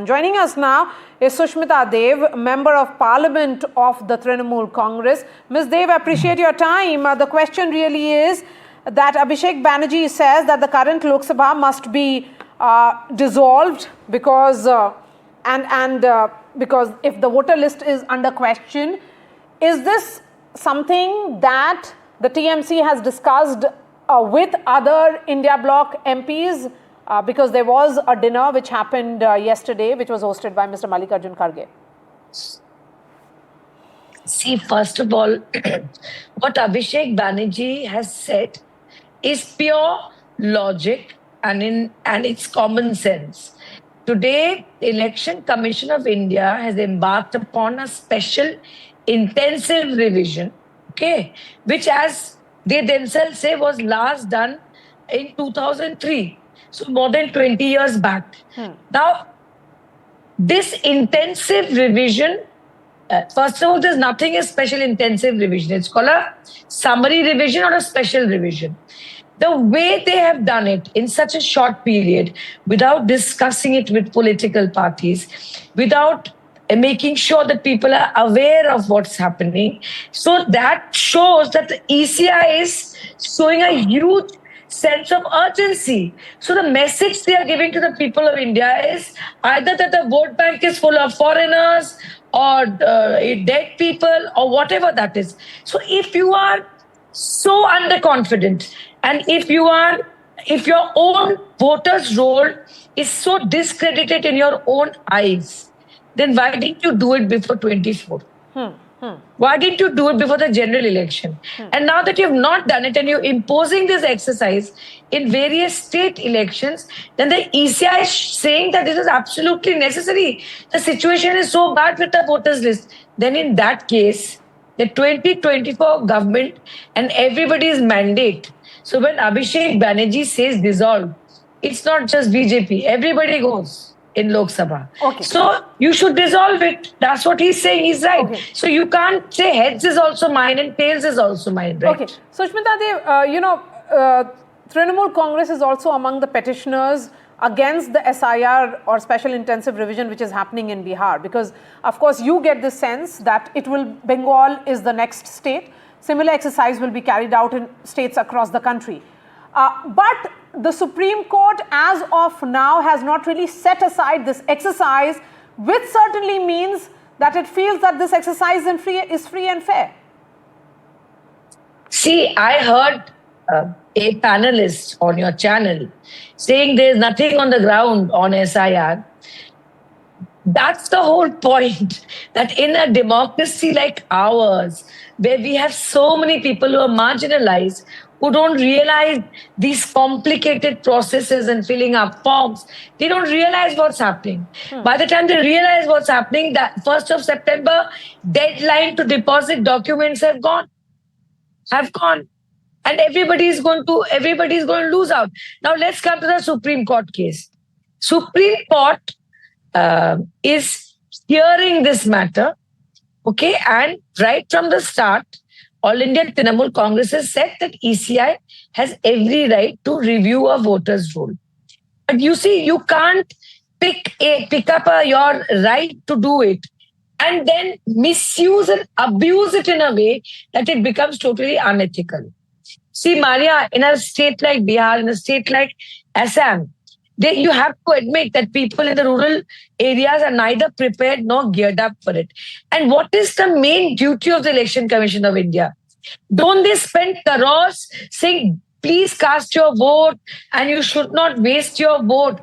Joining us now is Sushmita Dev, Member of Parliament of the Trinamool Congress. Ms. Dev, I appreciate your time. The question really is that Abhishek Banerjee says that the current Lok Sabha must be dissolved because because if the voter list is under question. Is this something that the TMC has discussed with other India Bloc MPs? Because there was a dinner which happened yesterday, which was hosted by Mr. Mallikarjun Kharge. See, first of all, what Abhishek Banerjee has said is pure logic and it's common sense. Today, the Election Commission of India has embarked upon a special intensive revision, okay, which, as they themselves say, was last done in 2003. So more than 20 years back. Now, this intensive revision, first of all, there's nothing as special intensive revision. It's called a summary revision or a special revision. The way they have done it in such a short period, without discussing it with political parties, without making sure that people are aware of what's happening, so that shows that the ECI is showing a huge sense of urgency. So the message they are giving to the people of India is either that the vote bank is full of foreigners or dead people or whatever that is. So if you are so underconfident and if your own voters' role is so discredited in your own eyes, then why didn't you do it before 24? Why didn't you do it before the general election? And now that you have not done it and you're imposing this exercise in various state elections, then the ECI is saying that this is absolutely necessary. The situation is so bad with the voters list. Then in that case, the 2024 government and everybody's mandate. So when Abhishek Banerjee says dissolve, it's not just BJP. Everybody goes in Lok Sabha. Okay. So you should dissolve it. That's what he's saying. He's right. Okay. So you can't say heads is also mine and tails is also mine, right? Okay. Sushmita Dev, Trinamool Congress is also among the petitioners against the SIR or special intensive revision which is happening in Bihar, because of course you get the sense that Bengal is the next state. Similar exercise will be carried out in states across the country. But the Supreme Court as of now has not really set aside this exercise, which certainly means that it feels that this exercise is free and fair. See, I heard a panelist on your channel saying there's nothing on the ground on SIR. That's the whole point, that in a democracy like ours, where we have so many people who are marginalized, who don't realize these complicated processes and filling up forms, they don't realize what's happening. By the time they realize what's happening, that 1st of September, deadline to deposit documents have gone. And everybody's going to lose out. Now let's come to the Supreme Court case. Supreme Court is hearing this matter, okay? And right from the start, All India Trinamool Congress has said that ECI has every right to review a voter's role. But you see, you can't pick up your right to do it and then misuse and abuse it in a way that it becomes totally unethical. See, Maria, in a state like Bihar, in a state like Assam, you have to admit that people in the rural areas are neither prepared nor geared up for it. And what is the main duty of the Election Commission of India? Don't they spend crores saying, please cast your vote and you should not waste your vote?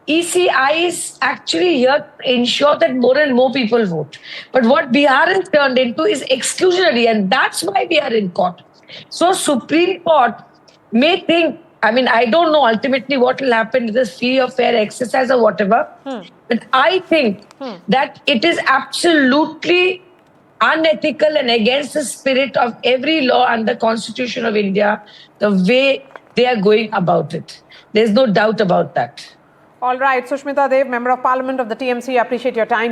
ECI is actually here to ensure that more and more people vote. But what Bihar has turned into is exclusionary, and that's why we are in court. So Supreme Court may think, I mean, I don't know ultimately what will happen to this free or fair exercise or whatever, but I think that it is absolutely unethical and against the spirit of every law and the Constitution of India, the way they are going about it. There's no doubt about that. All right, Sushmita Dev, Member of Parliament of the TMC, I appreciate your time.